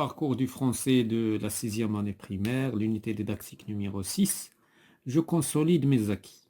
parcours du français de la sixième année primaire, l'unité didactique numéro 6. Je consolide mes acquis.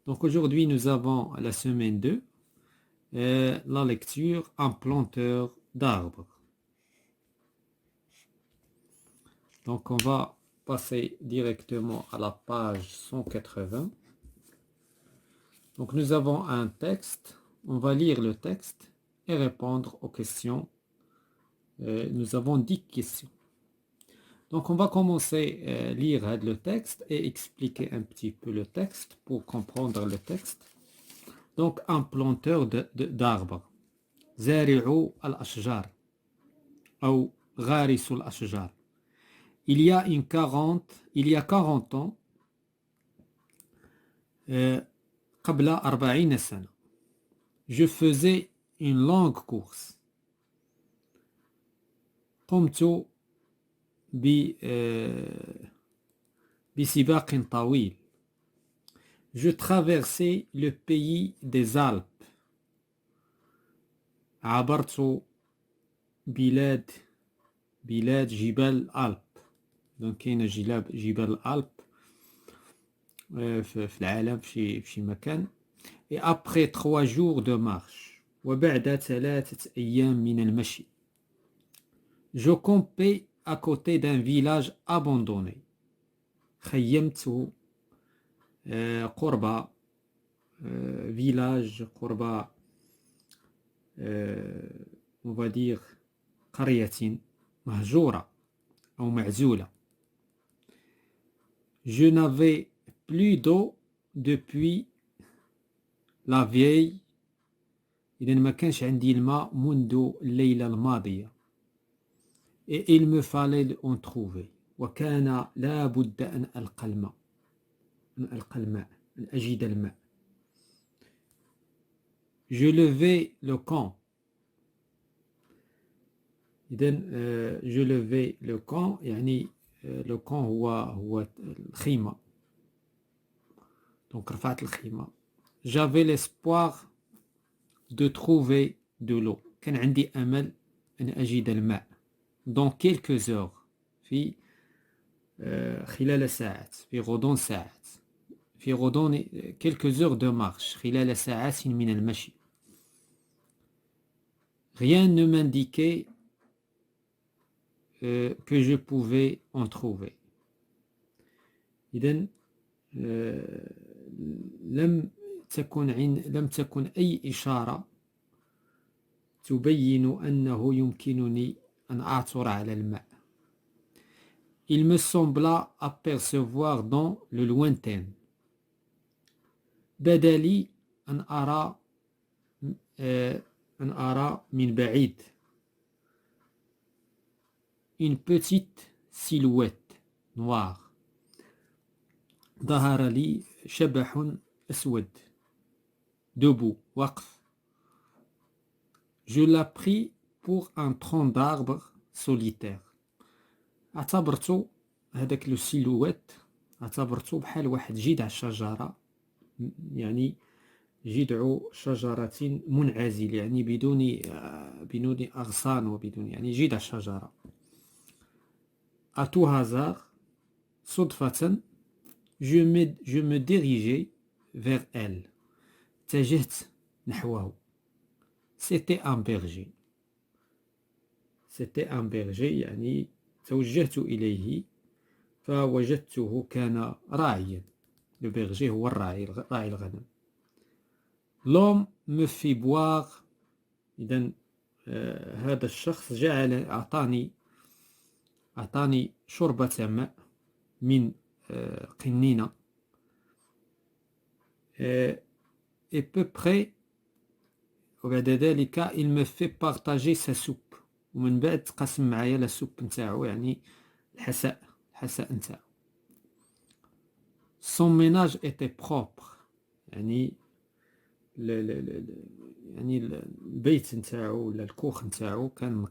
Donc aujourd'hui, nous avons la semaine 2, la lecture Un planteur d'arbres. Donc on va passer directement à la page 180. Donc nous avons un texte, on va lire le texte et répondre aux questions. Nous avons 10 questions. Donc on va commencer à lire le texte et expliquer un petit peu le texte pour comprendre le texte. Donc un planteur d'arbres. زارع الأشجار أو غارس الأشجار. Il y a 40 ans, قبل 40 سنة, je faisais une longue course. قمت بسباق طويل. Je traversais le pays des Alpes. عبرت بلاد جبال الألب. دونك كاينة جبال الألب في العالم في شي مكان. Et après 3 jours de marche, وبعد 3 أيام من المشي, je campais à côté d'un village abandonné. خيمت قرب village, قرب on va dire قرية مهجورة أو معزولة. Je n'avais plus d'eau depuis la veille. إذا ما كانش عندي الماء منذ الليلة الماضية. Et il me fallait en trouver. وكان لا بد أن ألقى الماء. أن أجد الماء. Je levais le camp. إذا je levais le camp يعني le camp هو الخيمة. Donc رفعت الخيمة. J'avais l'espoir de trouver de l'eau. كان عندي أمل أن أجد الماء. Dans quelques heures. في خلال ساعات. في غضون ساعات. في غضون quelques heures de marche. خلال ساعات من المشي. Rien ne m'indiquait que je pouvais en trouver. إذن لم تكن أي إشارة تبين أنه يمكنني أن أعثر على الماء. Il me sembla apercevoir dans le lointain. بدا لي أن أرى من بعيد. Une petite silhouette noire. ظهر لي شبح أسود. Debout, وقف. Je l'ai pris pour un tronc d'arbre solitaire. اعتبرت هذاك لو سيلويت اعتبرته بحال واحد جذع الشجرة, يعني جذع شجرة منعزل, يعني بدون أغصان وبدون, يعني جذع شجرة. À tout hasard, صدفة, je me dirigeais vers elle. اتجهت نحوه. C'était un berger. C'était un berger, يعني توجهت إليه فوجدته كان راعيا. Le berger هو راعي الغنم. L'homme me fit boire. إذن هذا الشخص أعطاني شربة ماء من قنينة. Et peu près وبعد ذلك il me fait partager sa soupe. ومن بعد تقسم معايا لا سوب نتاعو, يعني الحساء نتاعو. Son ménage était propre. يعني يعني البيت نتاعو ولا الكوخ نتاعو كان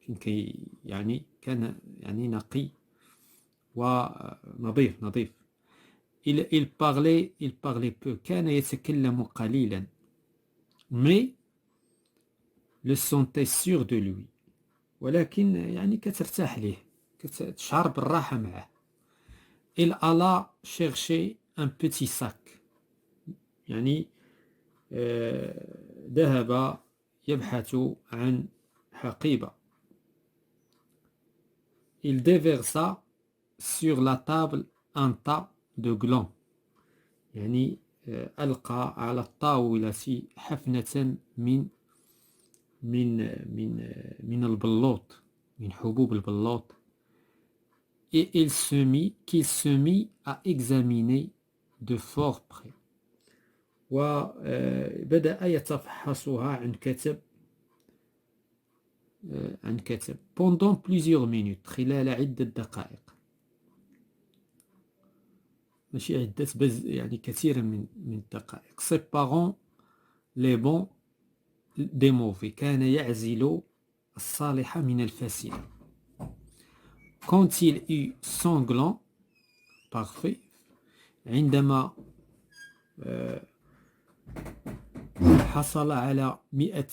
نقي. يعني كان يعني نقي ونظيف. Il parlait peu. كان يتكلم قليلا. Mais le sentait sûr de lui. ولكن يعني كترتاح ليه، كتشعر بالراحة معه. Il alla chercher un petit sac. يعني ذهب يبحث عن حقيبة. Il déversa sur la table un tas de glands. يعني ألقى على الطاولة حفنة من البلوط، من حبوب البلوط. Et qu'il se mit à examiner de fort près. وبدأ يتفحصها عن كتب pendant plusieurs minutes، خلال عدة دقائق، ماشي عدة يعني كثيرا من الدقائق. séparant les bons des mauvais، كان يعزل الصالح من الفاسد. quand il eut 100 glands parfait، عندما حصل على 100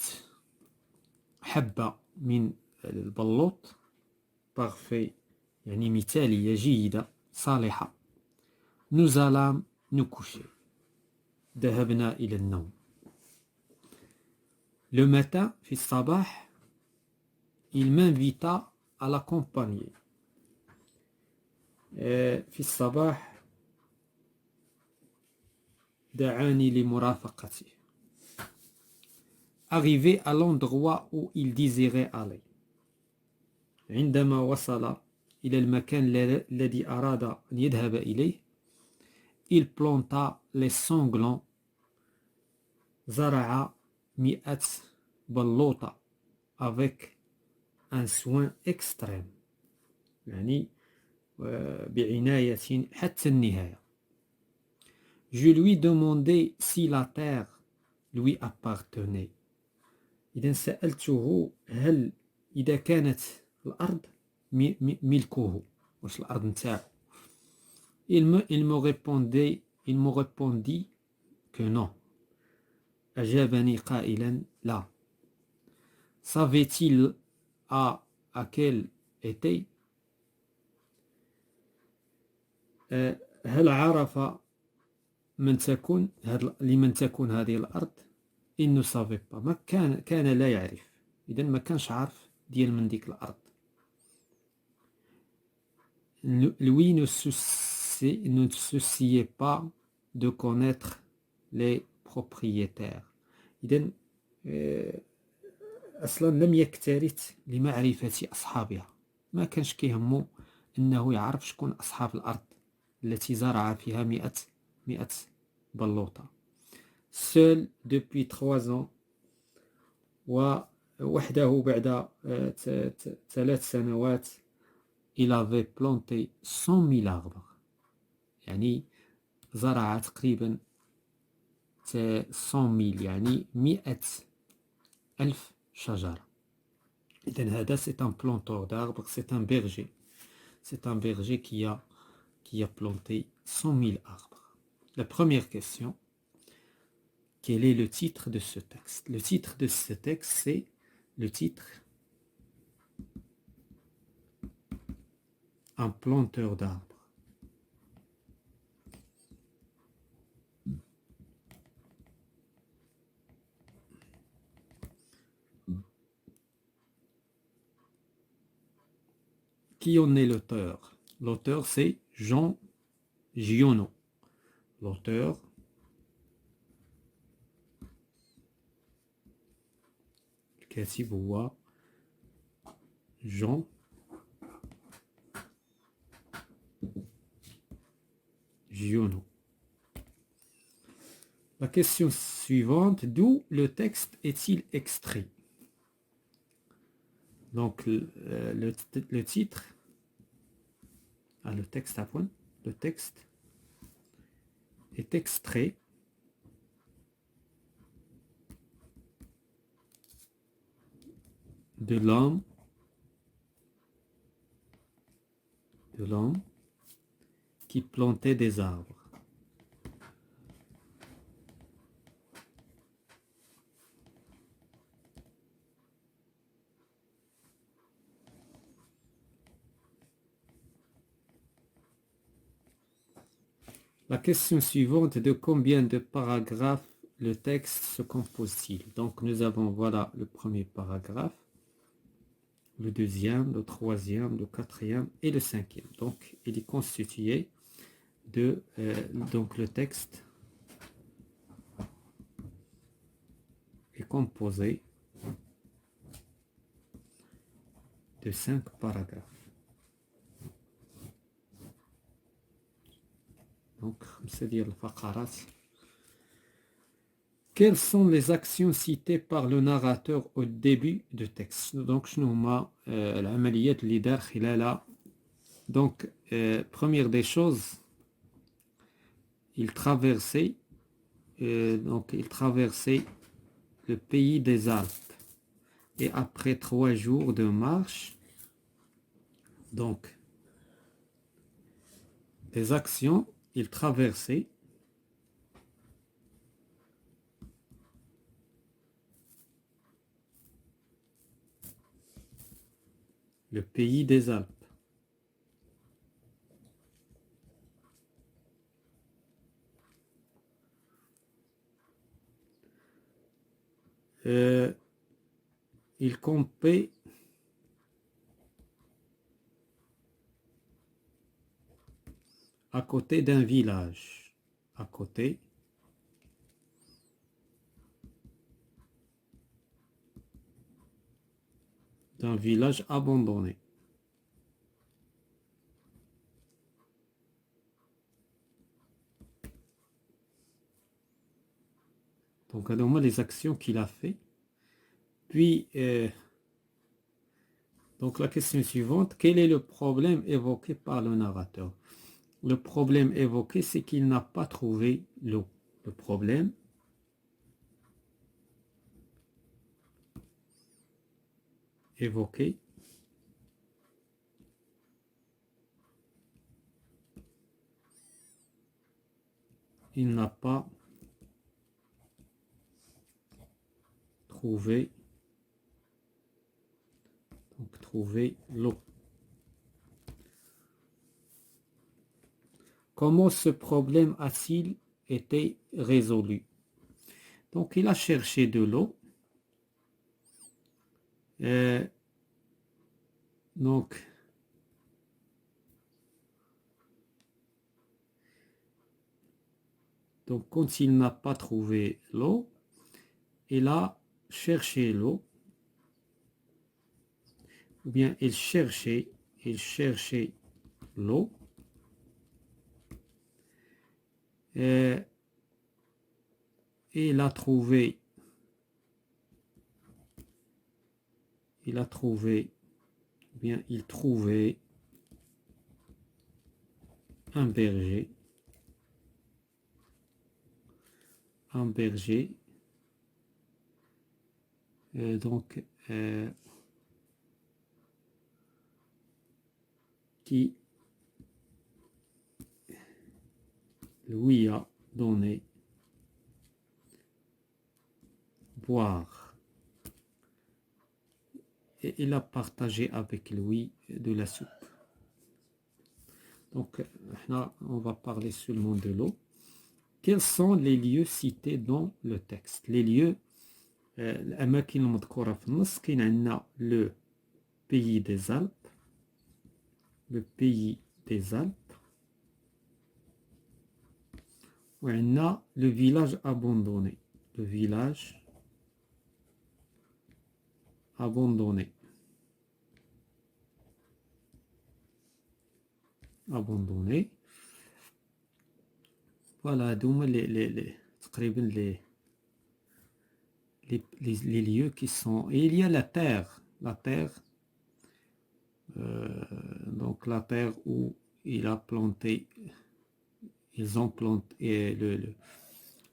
حبة من البلوط parfait يعني مثالية جيدة صالحة. nous allâmes nous coucher، ذهبنا إلى النوم. le matin في الصباح il m'invita à l'accompagner. في الصباح دعاني لمرافقته. arrivé à l'endroit où il désirait aller، عندما وصل إلى المكان الذي أراد أن يذهب إليه. il planta les 100 glands، زرع 100 بلوطة avec un soin extrême، يعني بعناية حتى النهاية. je lui demandai si la terre lui appartenait. إذا سألته هل إذا كانت الأرض ملكه، واش الأرض نتاعو. il me répondit que non، أجابني قائلا لا. savait-il à quel était، هل عرف لمن تكون هذه الأرض. il ne savait pas، ما كان لا يعرف، إذا ما كانش عارف ديال من ديك الأرض. lui ne se souciait pas de connaître les propriétaires. إذا أصلا لم يكترث لمعرفة أصحابها، ما كانش كيهمه أنه يعرف شكون أصحاب الأرض التي زرع فيها 100 بلوطة. seul depuis 3 ans، ووحده بعد 3 سنوات. il avait planté 100 000 arbres، يعني زرع تقريبا 100 000 يعني 100,000 شجرة. إذن هذا c'est un planteur d'arbres، c'est un berger qui a planté 100 000 arbres. La première question: quel est le titre de ce texte? Le titre de ce texte, c'est le titre Un planteur d'arbres. Qui en est l'auteur? L'auteur, c'est Jean Giono. L'auteur, الكاتب هو Jean Giono. La question suivante: d'où le texte est-il extrait? Donc le titre, le texte à point, le texte est extrait de l'homme qui plantait des arbres. La question suivante est de combien de paragraphes le texte se compose-t-il? Donc nous avons, voilà, le premier paragraphe, le deuxième, le troisième, le quatrième et le cinquième. Donc il est constitué de, donc le texte est composé de 5 paragraphes. Donc, c'est-à-dire le faqarat. Quelles sont les actions citées par le narrateur au début du texte? Donc, donc première des choses, il traversait le pays des Alpes. Et après 3 jours de marche, donc des actions, il traversait le pays des Alpes. Il campait à côté d'un village. À côté d'un village abandonné. Donc, les actions qu'il a fait. Puis, donc la question suivante, quel est le problème évoqué par le narrateur? Le problème évoqué, c'est qu'il n'a pas trouvé l'eau. Le problème évoqué, il n'a pas trouvé l'eau. Comment ce problème a-t-il été résolu? Donc, il a cherché de l'eau. Donc, quand il n'a pas trouvé l'eau, il a cherché l'eau. Ou bien il cherchait l'eau. Et il a trouvé bien il trouvait un berger donc qui lui a donné boire et il a partagé avec lui de la soupe. Donc là, on va parler seulement de l'eau. Quels sont les lieux cités dans le texte? Les lieux, الأماكن المذكورة في النص كاين عندنا le pays des Alpes, le pays des Alpes, وعندنا le village abandonné, le village abandonné. Voilà, donc تقريبا les lieux qui sont. Et il y a la terre, donc la terre où il a planté, ils ont planté, et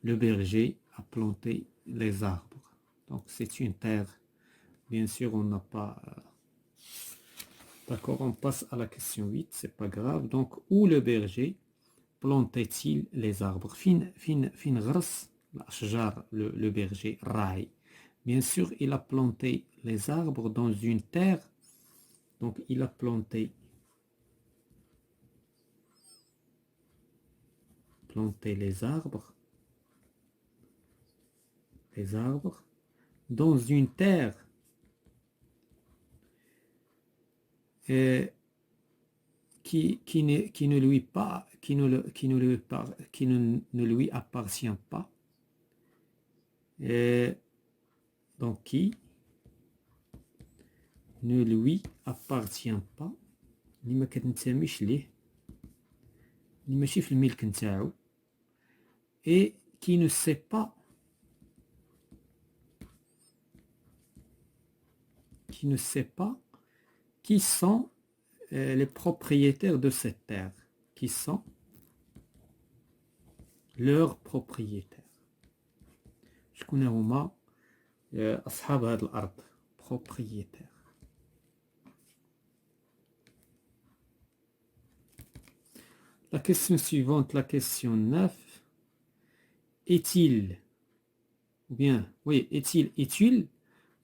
le berger a planté les arbres. Donc c'est une terre, bien sûr, on n'a pas. D'accord, on passe à la question 8, c'est pas grave. Donc, où le berger plantait-il les arbres? Fin غرس الأشجار, le berger raï. Bien sûr, il a planté les arbres dans une terre. Donc, il a planté planter les arbres dans une terre qui ne lui appartient pas, donc qui ne lui appartient pas, اللي ما كتنتميش ليه، اللي ماشي في الملك نتاعو، et qui ne sait pas qui sont les propriétaires de cette terre, qui sont leurs propriétaires. شكون هما أصحاب هذه الأرض؟ propriétaires. La question suivante, la question 9. Est-il utile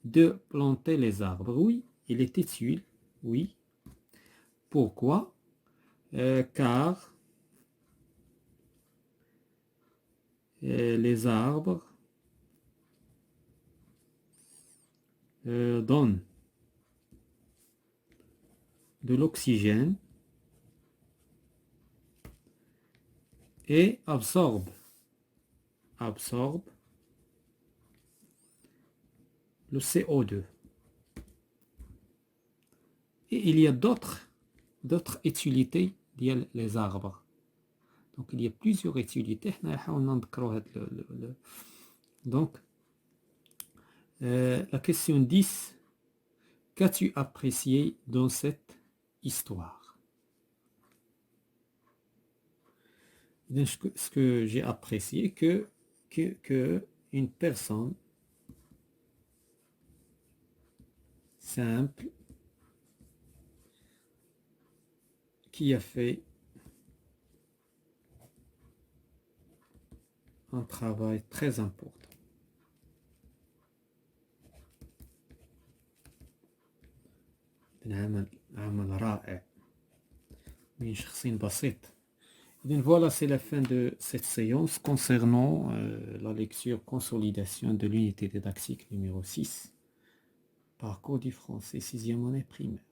de planter les arbres? Oui, il est utile, oui. Pourquoi? Car les arbres donnent de l'oxygène et absorbe le CO2. Et il y a d'autres utilités des arbres. Donc il y a plusieurs utilités. Donc la question 10. Qu'as-tu apprécié dans cette histoire? Ce que j'ai apprécié, que une personne simple qui a fait un travail très important. عمل رائع من شخص بسيط. Voilà, c'est la fin de cette séance concernant la lecture consolidation de l'unité didactique numéro 6, parcours du français 6e année primaire.